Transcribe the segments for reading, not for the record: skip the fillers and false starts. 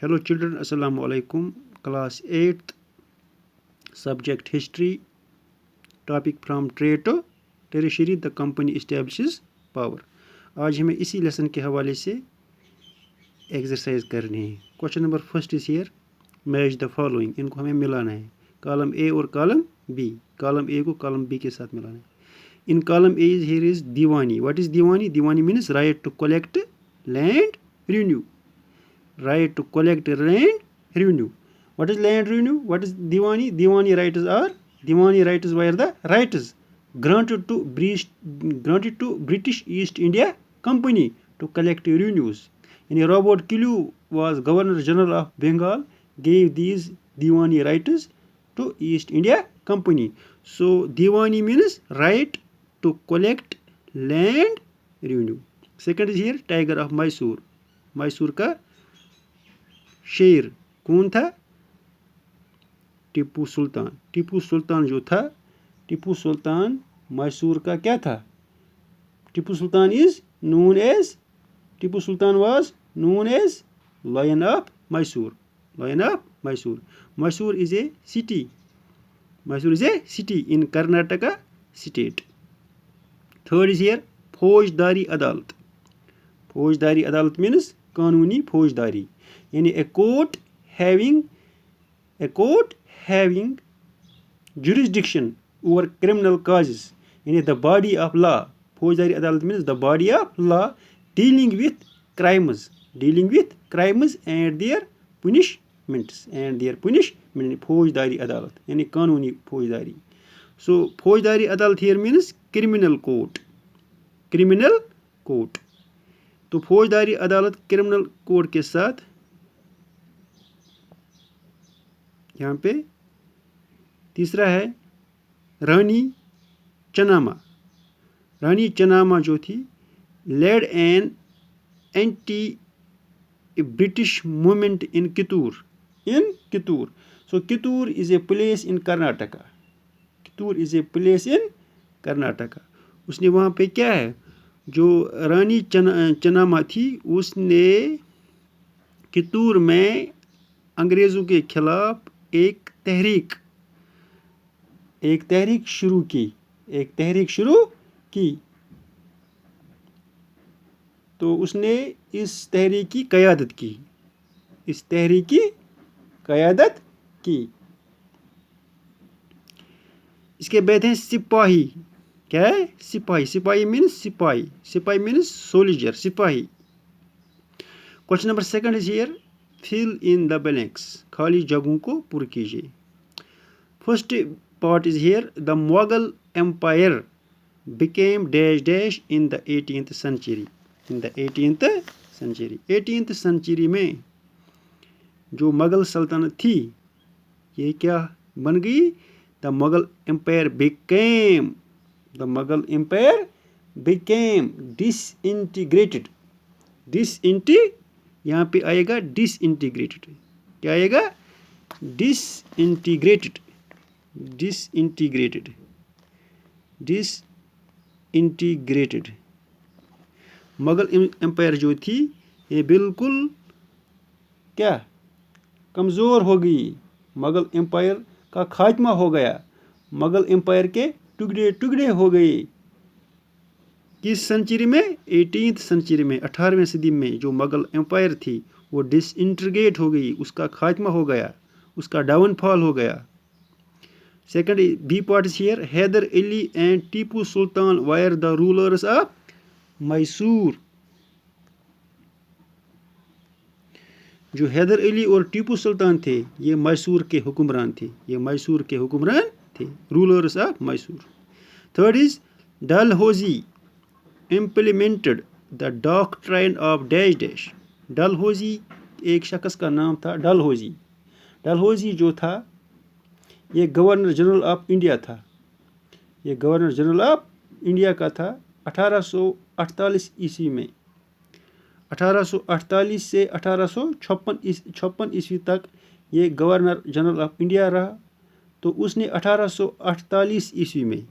Hello children, Assalamu alaikum. Class 8th, subject history, topic from trade to tertiary, the company establishes power. आज हमें इसी lesson के हवाले से एक्सरसाइज करनी है. Question number first is here, match the following. इनको हमें मिलाना है, कॉलम ए और कॉलम बी. कॉलम ए को कॉलम बी के साथ मिलाना है. In column A is here is Diwani. What is Diwani? Diwani means right to collect land revenue. Right to collect land revenue. What is land revenue? What is Diwani? Diwani rights were the rights granted to British East India Company to collect revenues. And Robert Killu was Governor General of Bengal, gave these Diwani rights to East India Company. So Diwani means right to collect land revenue. Second is here Tiger of Mysore. Mysore का शेर कौन था? टीपू सुल्तान. टीपू सुल्तान जो था, टीपू सुल्तान मैसूर का क्या था? Tipu Sultan is known as, Tipu Sultan was known as lion of Mysore. Lion of Mysore. Mysore is a city. Mysore is a city in Karnataka state. Third is here फौजदारी अदालत. फौजदारी अदालत मीन्स कानूनी फौजदारी, यानी a court having jurisdiction over criminal causes, यानी the body of law. फौजदारी अदालत means the body of law dealing with crimes and their punishments. फौजदारी अदालत यानी कानूनी फौजदारी. So फौजदारी अदालत here means criminal court. तो फौजदारी अदालत क्रिमिनल कोर्ट के साथ यहाँ पे तीसरा है रानी चनामा. रानी चनामा जो थी led an anti British movement in Kittur. So Kittur is a place in Karnataka. उसने वहाँ पे क्या है, जो रानी चनामा थी उसने कितूर में अंग्रेज़ों के खिलाफ एक तहरीक शुरू की. तो उसने इस तहरीक की क़यादत की. इसके बाद हैं सिपाही. क्या है? Sipahi means soldier, sipahi. Question number second is here, fill in the blanks. खाली जगहों को पुर कीजिए. First part is here, the Mughal empire became dash in the 18th century. 18th century में जो मुगल सल्तनत थी ये क्या बन गई? The Mughal empire became disintegrated. यहाँ पे आएगा disintegrated. क्या आएगा? disintegrated. मुगल एम्पायर जो थी ये बिल्कुल क्या कमज़ोर हो गई. मुगल एम्पायर का खात्मा हो गया. मुगल एम्पायर के टुकड़े हो गए. किस सेंचुरी में? 18th century में, 18वीं सदी में जो मुगल एम्पायर थी वो डिसइंटीग्रेट हो गई, उसका खात्मा हो गया, उसका डाउनफॉल हो गया. Second B part is here, Hyder Ali and Tipu Sultan were the rulers of Mysore. जो हैदर अली और टीपू सुल्तान थे ये मैसूर के हुक्मरान थे. Rulers of Mysore. Third is Dalhousie implemented the doctrine of dash. Dalhousie एक शख्स का नाम था डलहौजी. डलहौजी जो था ये गवर्नर जनरल ऑफ इंडिया था. का था 1848 ईस्वी में. 1848 से 1856 ईस्वी तक ये गवर्नर जनरल ऑफ इंडिया रहा. तो उसने 1848 ईस्वी में,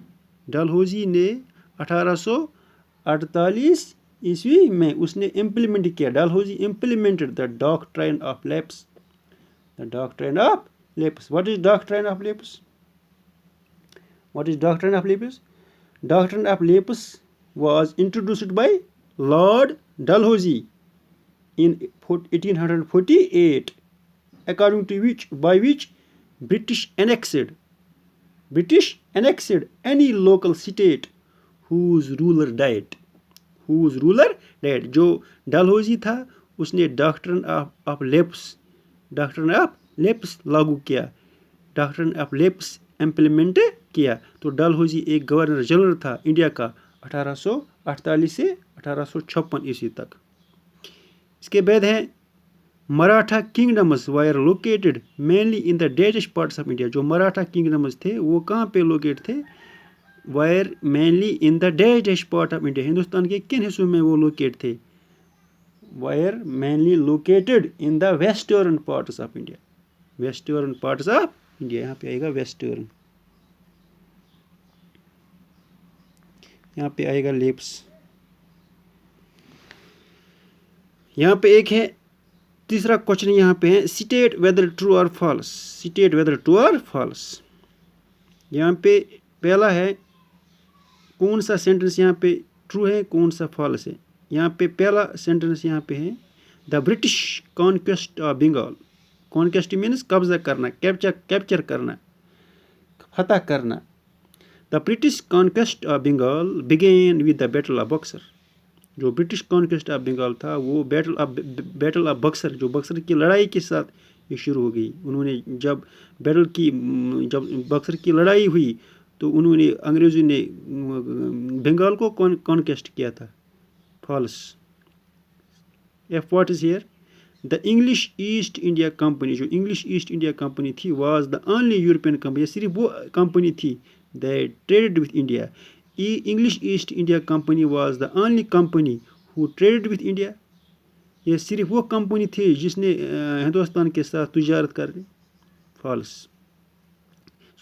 डलहौजी ने 1848 ईस्वी में उसने इम्प्लीमेंट किया, Dalhousie implemented the doctrine of lapse, the doctrine of lapse. What is doctrine of lapse? What is doctrine of Lapus? Doctrine of Lapus was introduced by Lord Dalhousie in 1848, according to by which British annexed any local state whose ruler died. जो डलहौजी था उसने doctrine of lapse लागू किया, doctrine of lapse implement किया. तो डलहौजी एक governor general था India का 1848 से 1856 ईस्वी तक. इसके बाद है Maratha kingdoms were located mainly in the डेटिश पार्ट्स ऑफ इंडिया. जो मराठा किंगडम्स थे वो कहाँ पे लोकेट थे? वायर मेनली इन द डेटिश पार्ट ऑफ इंडिया. हिंदुस्तान के किन हिस्सों में वो लोकेट थे? Were mainly located in the western parts of India. Western parts of India, यहाँ पे आएगा वेस्टर्न, यहाँ पे आएगा लेप्स. यहाँ पे एक है तीसरा क्वेश्चन, यहाँ पे है स्टेट वेदर ट्रू और फॉल्स. स्टेट वेदर ट्रू और फॉल्स. यहाँ पे पहला है कौन सा सेंटेंस यहाँ पे ट्रू है, कौन सा फॉल्स है. यहाँ पे पहला सेंटेंस यहाँ पे है the British conquest of Bengal. Conquest means कब्जा करना, कैप्चर करना, फतह करना. The British conquest of Bengal began with the battle of Buxar. जो ब्रिटिश कॉन्क्वेस्ट ऑफ बंगाल था वो बैटल ऑफ बक्सर, जो बक्सर की लड़ाई के साथ ये शुरू हो गई. उन्होंने जब बक्सर की लड़ाई हुई तो उन्होंने अंग्रेज़ों ने बंगाल को कॉन्क्वेस्ट किया था. False. F what is here? The English East India company. जो इंग्लिश ईस्ट इंडिया कंपनी थी was the only European company. सिर्फ वो कंपनी थी that traded with India. English East India Company was the only company who traded with India. ये सिर्फ वो company थी जिसने हिंदुस्तान के साथ तिजारत कर ली. फॉल्स.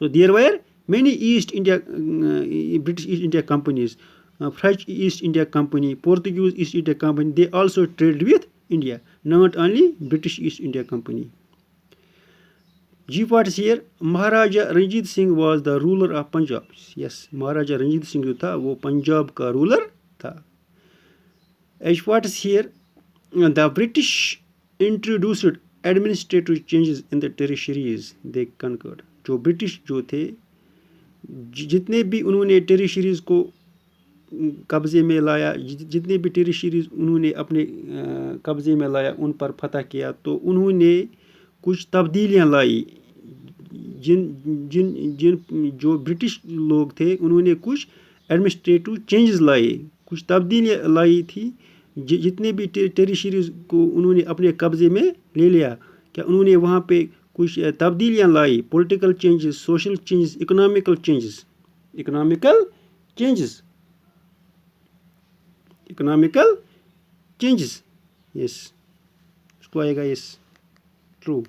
So there were many East India British East India companies, French East India company, Portuguese East India company, they also traded with India, not only British East India company. G part is here. Maharaja Ranjit Singh was the ruler of Punjab. Yes, Maharaja Ranjit Singh जो था वो पंजाब का ruler था. H part is here. The British introduced administrative changes in the territories they conquered. जो British जो थे जितने भी उन्होंने टेरिटरीज को कब्जे में लाया, जितने भी टेरिटरीज उन्होंने अपने कब्जे में लाया, उन पर फतह किया, तो उन्होंने कुछ तब्दीलियाँ लाई. जो ब्रिटिश लोग थे उन्होंने कुछ एडमिनिस्ट्रेटिव चेंजेस लाए, कुछ तब्दीलियाँ लाई थी. जितने भी टेरिटरीज को उन्होंने अपने कब्जे में ले लिया, क्या उन्होंने वहाँ पे कुछ तब्दीलियाँ लाई? Political changes, social changes, economical changes. Yes, उसको आएगा यस, ट्रू.